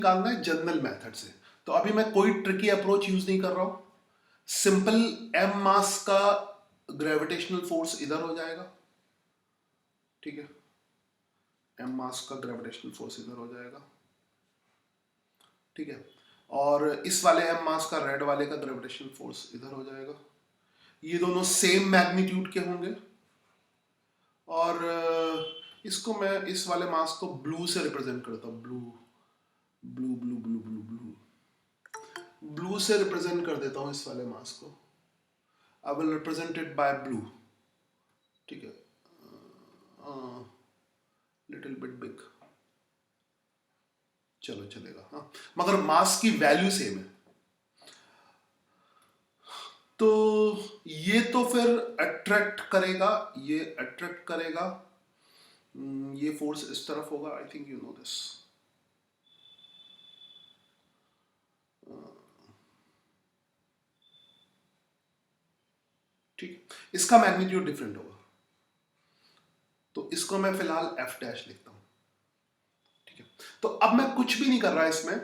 निकालना है general method से। तो अभी मैं कोई ट्रिकी अप्रोच यूज नहीं कर रहा हूं, सिंपल एम मास का ग्रेविटेशनल फोर्स इधर हो जाएगा, ठीक है, एम मास का ग्रेविटेशनल फोर्स इधर हो जाएगा, ठीक है, और इस वाले एम मास का रेड वाले का ग्रेविटेशनल फोर्स इधर हो जाएगा। ये दोनों सेम मैग्नीट्यूड के होंगे, और इसको मैं इस वाले मास को ब्लू से रिप्रेजेंट करता हूँ, blue blue blue blue blue blue blue से रिप्रेजेंट कर देता हूँ इस वाले मास को। I will represent it by blue, ठीक है, लिटिल बिट बिग, चलो चलेगा, हाँ, मगर मास की वैल्यू सेम है। तो ये तो फिर अट्रैक्ट करेगा, ये अट्रैक्ट करेगा, ये फोर्स इस तरफ होगा, I think you know this. ठीक, इसका मैग्नीट्यूड डिफरेंट होगा, तो इसको मैं फिलहाल एफ डैश लिखता हूं, ठीक है। तो अब मैं कुछ भी नहीं कर रहा इसमें,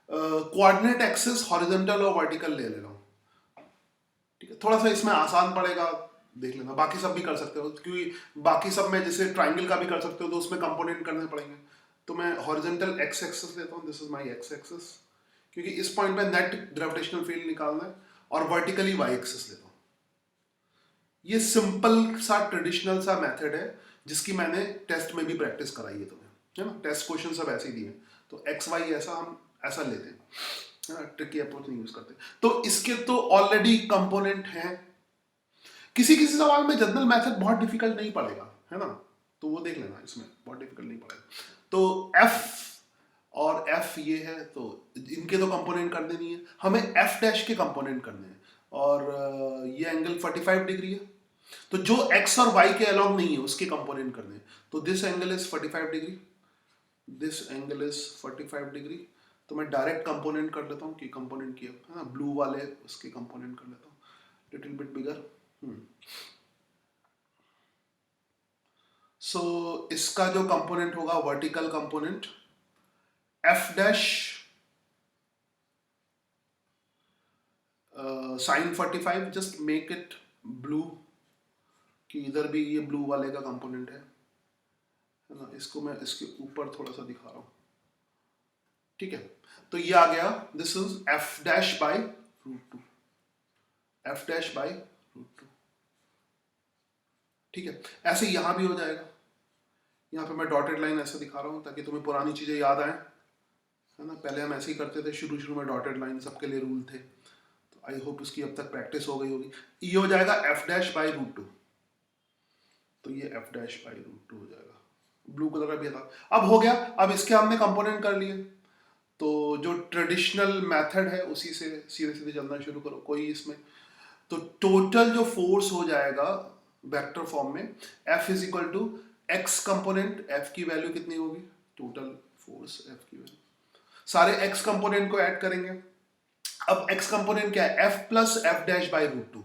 कोऑर्डिनेट एक्सिस हॉरिजॉन्टल और वर्टिकल ले रहा हूं, ठीक है। थोड़ा सा इसमें आसान पड़ेगा, देख लेना, बाकी सब भी कर सकते हो, क्योंकि बाकी सब में जैसे ट्राइंगल का भी कर सकते हो तो उसमें कंपोनेंट करने पड़ेंगे। तो मैं हॉरिजॉन्टल एक्स एक्सिस लेता हूँ, this is my ex axis, क्योंकि इस पॉइंट पे नेट ग्रेविटेशनल फील्ड निकालना है, और वर्टिकली वाई एक्सिस लेता हूँ। ये सिंपल सा ट्रेडिशनल सा मेथड है, जिसकी मैंने टेस्ट में भी प्रैक्टिस कराई है तुम्हें, है ना, टेस्ट क्वेश्चन सब ऐसे ही दिए। तो एक्स वाई ऐसा हम ऐसा लेते हैं, है ना, ट्रिकी अप्रोच नहीं यूज करते। तो इसके तो ऑलरेडी कंपोनेंट हैं, किसी किसी सवाल में जनरल मेथड बहुत डिफिकल्ट नहीं पड़ेगा, है ना, तो वो देख लेना, इसमें बहुत डिफिकल्ट नहीं पड़ेगा। तो एफ और एफ ये है, तो इनके तो कंपोनेंट कर देनी है, हमें एफ डैश के कंपोनेंट करने हैं, और ये एंगल 45 डिग्री है, तो जो एक्स और वाई के अलोंग नहीं है उसके कंपोनेंट करने हैं। तो this angle is 45 degree, this angle is 45 degree, तो मैं डायरेक्ट कंपोनेंट कर लेता हूँ कि कंपोनेंट किया, है ना, ब्लू वाले उसके कंपोनेंट कर लेता हूँ, लिटिल बिट बिगर। सो इसका जो कंपोनेंट होगा vertical component F dash sign 45, just make it blew, कि इधर भी ये ब्लू वाले का कंपोनेंट है ना, इसको मैं इसके ऊपर थोड़ा सा दिखा रहा हूं, ठीक है। तो ये आ गया, this is F dash by root two, F dash by root two, ठीक है। ऐसे यहां भी हो जाएगा, यहां पे मैं डॉटेड लाइन ऐसे दिखा रहा हूं ताकि तुम्हें पुरानी चीजें याद आए, है ना, पहले हम ऐसे ही करते थे, शुरू शुरू में डॉटेड लाइन सबके लिए रूल थे, तो आई होप इसकी अब तक प्रैक्टिस हो गई होगी। ये हो जाएगा F dash by root two, तो ये F dash by root two हो जाएगा, ब्लू कलर का भी था। अब हो गया, अब इसके हमने कंपोनेंट कर लिए, तो जो ट्रेडिशनल मेथड है उसी से सीधे सीधे चलना शुरू करो, कोई इसमें, तो टोटल जो फोर्स हो जाएगा वेक्टर फॉर्म में, F is equal to X component, F की वैल्यू कितनी होगी, टोटल फोर्स F की वैल्यू, सारे x कंपोनेंट को ऐड करेंगे। अब x कंपोनेंट क्या है, F plus F dash by root two,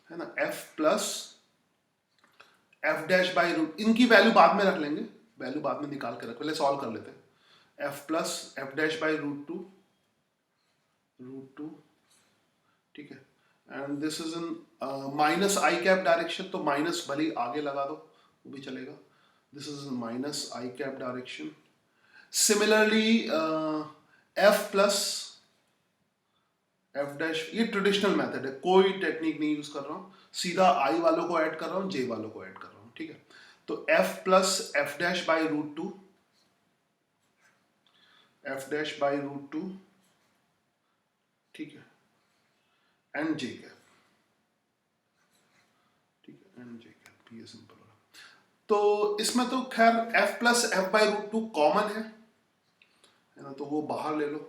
है ना, F plus F dash by root, इनकी वैल्यू बाद में रख लेंगे, वैल्यू बाद में निकाल के रख, पहले सॉल्व कर लेते हैं। F plus F dash by root two, ठीक है, and this is in minus I cap direction, तो माइनस भले ही आगे लगा दो वो भी चलेगा, this is in minus I cap direction. Similarly F plus F dash, ये ट्रेडिशनल मेथड है, कोई टेक्निक नहीं यूज कर रहा हूँ, सीधा आई वालों को ऐड कर रहा हूँ, जे वालों को ऐड कर रहा हूँ, ठीक है। तो F plus F dash by root two, F dash by root two, ठीक है, एंड जे कैप, ठीक है, एंड जे कैप, ये सिंपल होगा। तो इसमें तो खैर F plus F by root two common है ना, तो वो बाहर ले लो,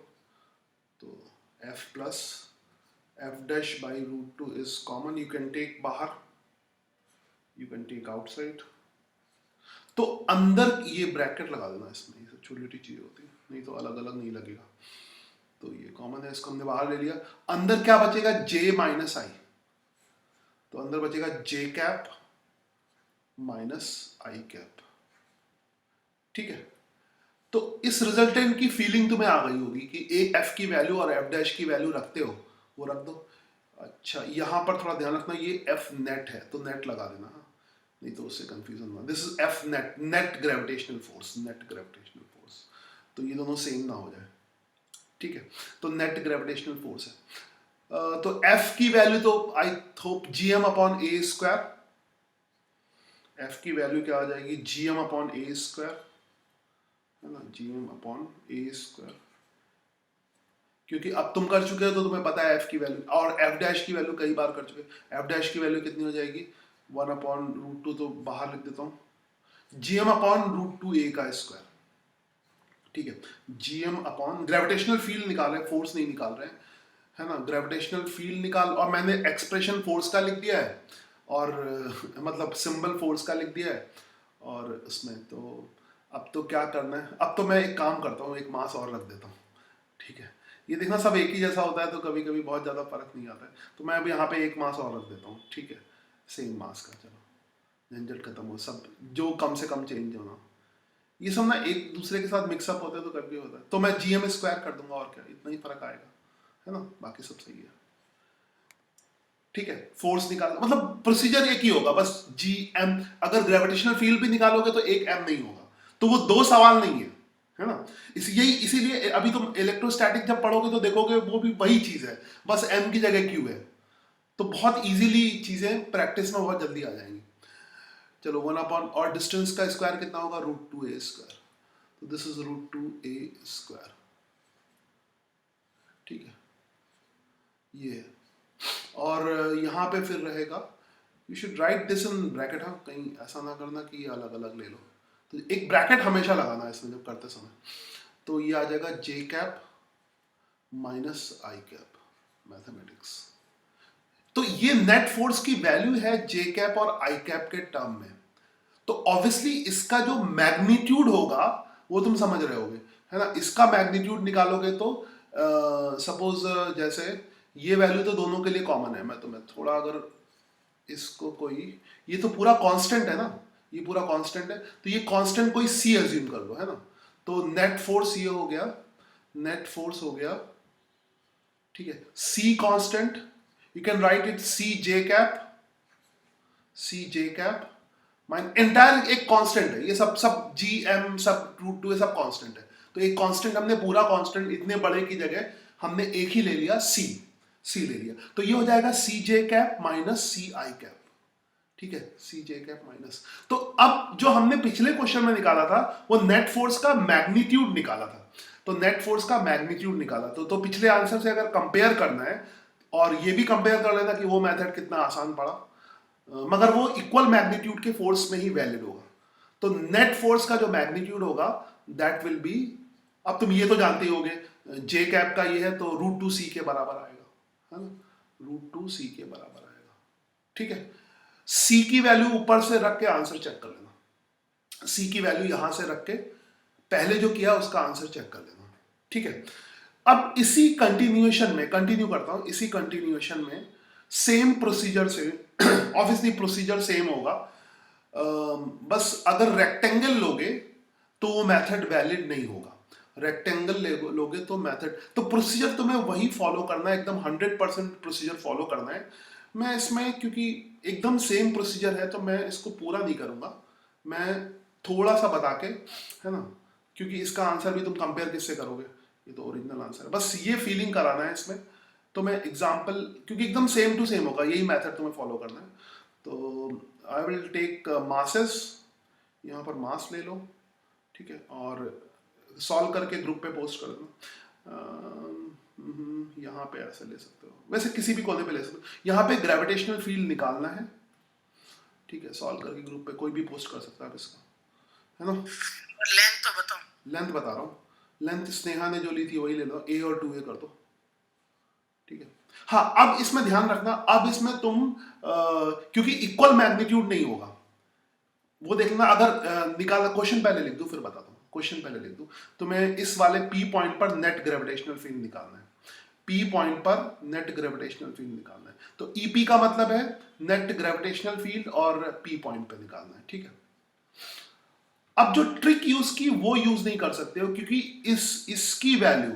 तो F plus F dash by root two is common, you can take बाहर, यू कैन टेक आउटसाइड, तो अंदर ये ब्रैकेट लगा देना, इसमें ये सब छोटी छोटी चीजें होती है, नहीं तो अलग अलग नहीं लगेगा, तो ये कॉमन है, इसको हमने बाहर ले लिया। अंदर क्या बचेगा, जे माइनस आई, तो अंदर बचेगा जे कैप माइनस आई कैप, ठीक है। तो इस रिजल्टेंट की फीलिंग तुम्हें आ गई होगी कि ए एफ की वैल्यू और एफ डैश की वैल्यू रखते हो, वो रख दो। अच्छा, यहाँ पर थोड़ा ध्यान रखना, ये एफ नेट है तो नेट लगा देना, नहीं तो उससे कंफ्यूजन ना। This is F net, net gravitational force, net gravitational force, तो ये दोनों सेम ना हो जाए, ठीक है। तो नेट ग्रेविटेशनल फोर्स है। तो एफ की वैल्यू तो I hope G M upon A square, F की वैल्यू क्या आ जाएगी, G M upon A square, है ना, G M upon A square, क्योंकि अब तुम कर चुके हो तो तुम्हें पता है एफ की वैल्यू, और एफ डैश की वैल्यू कई बार कर चुके। एफ डैश की वैल्यू कितनी हो जाएगी, 1/√2, तो बाहर लिख देता हूँ, जी एम अपॉन √2 ए का स्क्वायर, ठीक है। G M upon gravitational field निकाल रहे हैं, फोर्स नहीं निकाल रहे हैं, है ना, ग्रेविटेशनल फील्ड निकाल, और मैंने एक्सप्रेशन फोर्स का लिख दिया है, और मतलब सिंबल फोर्स का लिख दिया है, और उसमें तो अब तो क्या करना है, अब तो मैं एक काम करता हूँ, एक मास और रख देता हूँ, ठीक है। ये देखना सब एक ही जैसा होता है तो कभी कभी बहुत ज़्यादा फर्क नहीं आता है, तो मैं अब यहाँ पे एक मास और रख देता हूँ, ठीक है, सेम मास का, चलो झंझट खत्म हो, सब जो कम से कम चेंज होना, ये सब ना एक दूसरे के साथ मिक्सअप होते हैं तो कभी होता है, तो मैं जी एम स्क्वायर कर दूंगा, और क्या, इतना ही फर्क आएगा, है ना, बाकी सब सही है, ठीक है। फोर्स निकाल, मतलब प्रोसीजर एक ही होगा, बस जी एम, अगर ग्रेविटेशनल फील्ड भी निकालोगे तो एक एम नहीं होगा, तो वो दो सवाल नहीं है ना। इसीलिए अभी तुम इलेक्ट्रोस्टैटिक जब पढ़ोगे तो देखोगे वो भी वही चीज है, बस एम की जगह क्यू है, तो बहुत इजीली चीजें प्रैक्टिस में बहुत जल्दी आ जाएंगी। चलो 1/, और डिस्टेंस का स्क्वायर कितना होगा, √2a स्क्वायर, तो दिस इज √2a स्क्वायर, ठीक है, ये है। और यहाँ पे फिर रहेगा, you should write this in bracket, हाँ, कहीं ऐसा ना करना कि ये अलग अलग ले लो, तो एक ब्रैकेट हमेशा लगाना है इसमें जब करते समय, तो ये आ जाएगा जे cap minus I cap, mathematics, तो ये नेट फोर्स की वैल्यू है जे कैप और आई कैप के टर्म में, तो ऑब्वियसली इसका जो मैग्नीट्यूड होगा वो तुम समझ रहे होगे, है ना, इसका मैग्नीट्यूड निकालोगे तो सपोज जैसे ये वैल्यू तो दोनों के लिए कॉमन है, मैं तुम्हें थोड़ा अगर इसको कोई, ये तो पूरा कांस्टेंट है ना, ये पूरा कांस्टेंट है, तो ये कांस्टेंट कोई सी अज्यूम कर लो, है ना, तो नेट फोर्स ये हो गया, नेट फोर्स हो गया, ठीक है, C constant, you can write it C J cap, C J cap माइन एंटायर एक कांस्टेंट है, ये सब सब जी एम सब √2 सब कांस्टेंट है, तो एक कांस्टेंट हमने पूरा कांस्टेंट इतने बड़े की जगह हमने एक ही ले लिया, सी ले लिया, तो ये हो जाएगा सी जे कैप माइनस सी आई कैप, ठीक है, सी जे कैप माइनस। तो अब जो हमने पिछले क्वेश्चन में निकाला था वो नेट फोर्स का मैग्नीट्यूड निकाला था, तो नेट फोर्स का मैग्नीट्यूड निकाला, तो पिछले आंसर से अगर कंपेयर करना है और ये भी कंपेयर कर लेना कि वो मेथड कितना आसान पड़ा, मगर वो इक्वल मैग्नीट्यूड के फोर्स में ही वैलिड होगा, तो नेट फोर्स का जो मैग्नीट्यूड होगा दैट विल बी, अब तुम ये तो जानते ही होगे, जे कैप का ये है तो √2c के बराबर आएगा, है ना, √2c के बराबर आएगा, ठीक है। c की वैल्यू ऊपर से रख के आंसर चेक कर लेना, c की वैल्यू यहां से रख के पहले जो किया उसका आंसर चेक कर लेना, ठीक है। अब इसी कंटिन्यूएशन में, कंटिन्यू करता हूं, इसी कंटिन्यूएशन में सेम प्रोसीजर से, ऑब्वियसली प्रोसीजर सेम होगा, बस अगर रेक्टेंगल लोगे तो वो मेथड वैलिड नहीं होगा, रेक्टेंगल लोगे तो मेथड, तो प्रोसीजर तुम्हें वही फॉलो करना है, एकदम 100% प्रोसीजर फॉलो करना है। मैं इसमें क्योंकि एकदम सेम प्रोसीजर है तो मैं इसको पूरा नहीं करूंगा, मैं थोड़ा सा बता के, है ना, क्योंकि इसका आंसर भी तुम कंपेयर किससे करोगे, ये तो ओरिजिनल आंसर है, बस ये फीलिंग कराना है इसमें, तो मैं एग्जाम्पल, क्योंकि एकदम सेम टू सेम होगा, यही मेथड तुम्हें फॉलो करना है, तो आई विल टेक मासेस, यहाँ पर मास ले लो, ठीक है, और सॉल्व करके ग्रुप पे पोस्ट कर देना, यहाँ पे ऐसे ले सकते हो, वैसे किसी भी कोने पे ले सकते हो, यहाँ पे ग्रेविटेशनल फील्ड निकालना है, ठीक है, सॉल्व करके ग्रुप पे कोई भी पोस्ट कर सकता है इसका, है ना। लेंथ तो बताओ, लेंथ बता रहा हूँ, लेंथ स्नेहा ने जो ली थी वही ले लो, a और 2a कर दो, ठीक है। हाँ, अब इसमें ध्यान रखना, अब इसमें तुम क्योंकि इक्वल मैग्नीट्यूड नहीं होगा, वो देखना, अगर निकाला, क्वेश्चन पहले लिख दूं फिर बताता हूँ, क्वेश्चन पहले लिख दूं, तो मैं इस वाले P पॉइंट पर नेट ग्रेविटेशनल फील्ड निकालना है, P पॉइंट पर नेट ग्रेविटेशनल फील्ड निकालना है, तो EP का मतलब है नेट ग्रेविटेशनल फील्ड और P पॉइंट पर निकालना है, ठीक है। अब जो ट्रिक यूज की वो यूज नहीं कर सकते हो, क्योंकि इसकी वैल्यू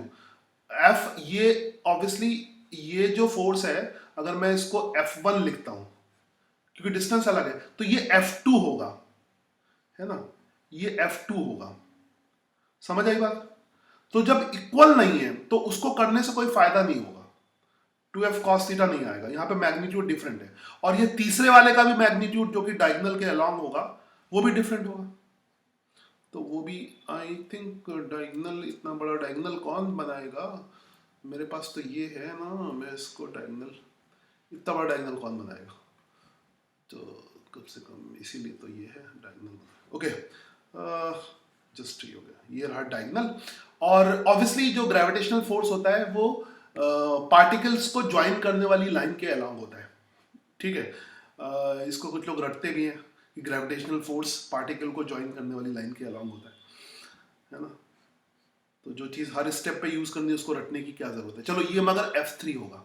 एफ, ये ऑब्वियसली ये जो फोर्स है, अगर मैं इसको F1 लिखता हूं क्योंकि डिस्टेंस अलग है, तो ये F2 होगा, है ना, ये F2 होगा। समझ आई बात? तो जब इक्वल नहीं है तो उसको करने से कोई फायदा नहीं होगा, 2F cos थीटा नहीं आएगा, यहाँ पे मैग्नीट्यूड डिफरेंट है। और ये तीसरे वाले का भी मैग्नीट्यूड जो कि डायगोनल के अलॉन्ग होगा वो भी डिफरेंट होगा, तो वो भी आई थिंक डायगोनल, इतना बड़ा डायगोनल कौन बनाएगा, मेरे पास तो ये है ना, मैं इसको डायगोनल, इतना बड़ा डायगोनल कौन बनाएगा, तो कम से कम इसीलिए तो ये है डायगोनल। ओके, जस्ट ये हो गया, ये रहा डायगोनल। और ऑब्वियसली जो ग्रेविटेशनल फोर्स होता है वो पार्टिकल्स को ज्वाइन करने वाली लाइन के अलॉन्ग होता है, ठीक है। इसको कुछ लोग रटते भी हैं कि ग्रेविटेशनल फोर्स पार्टिकल को ज्वाइन करने वाली लाइन के अलॉन्ग होता है ना। तो जो चीज़ हर स्टेप पे यूज करनी है उसको रटने की क्या जरूरत है। चलो ये मगर F3 होगा,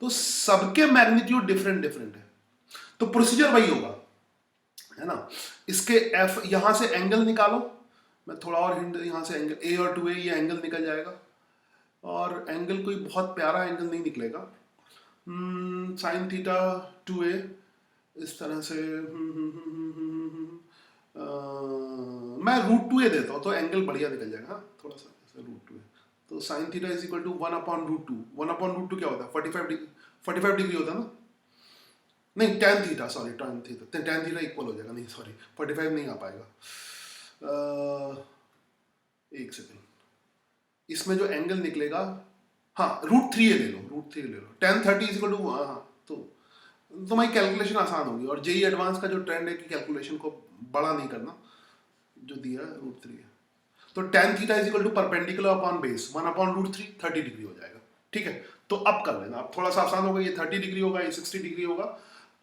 तो सबके मैग्नीट्यूड डिफरेंट डिफरेंट है, तो प्रोसीजर वही होगा, है ना। इसके F, यहां से एंगल निकालो, मैं थोड़ा और हिंट, यहां से एंगल A और 2A, ये एंगल निकल जाएगा, और एंगल कोई बहुत प्यारा एंगल नहीं निकलेगा, साइन थीटा 2A इस तरह से, मैं √2A देता हूँ तो एंगल बढ़िया निकल जाएगा, हाँ थोड़ा सा ऐसे √2A, तो sine theta is equal to 1/√2, 1/√2 क्या होता है, 45 डिग्री होता है ना, नहीं tan theta, sorry tan theta equal हो जाएगा, नहीं सॉरी 45 नहीं आ पाएगा, एक सेकेंड, इसमें जो एंगल निकलेगा, हाँ √3A ले लो, √3A ले लो, tan 30 इज इक्वल टू, हाँ तो तुम्हारी कैलकुलेशन आसान होगी, और जेई एडवांस का जो ट्रेंड है कि कैलकुलेशन को बड़ा नहीं करना, जो दिया है √3 है, तो tan theta is equal to perpendicular upon base 1/√3, 30 degree हो जाएगा, ठीक है। तो अब कर लेना, अब थोड़ा सा आसान होगा, ये 30 डिग्री होगा, ये 60 डिग्री होगा,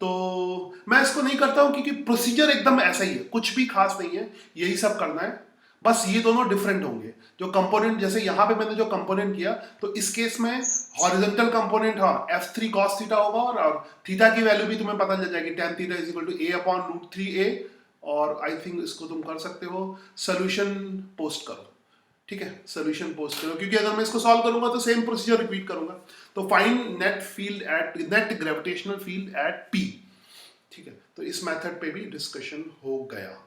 तो मैं इसको नहीं करता हूं क्योंकि प्रोसीजर एकदम ऐसा ही है, कुछ भी खास नहीं है, यही सब करना है, बस ये दोनों डिफरेंट होंगे। जो कंपोनेंट, जैसे यहां पे मैंने जो कंपोनेंट किया, तो इस केस में हॉरिजॉन्टल कंपोनेंट, हाँ F3 cos थीटा होगा, और थीटा की वैल्यू भी तुम्हें पता चल जाएगी, tan theta is equal to A/√3A, और आई थिंक इसको तुम कर सकते हो, सोल्यूशन पोस्ट करो, ठीक है, सोल्यूशन पोस्ट करो, क्योंकि अगर मैं इसको सॉल्व करूंगा तो सेम प्रोसीजर रिपीट करूंगा। तो find net gravitational field at P, ठीक है, तो इस मेथड पे भी डिस्कशन हो गया।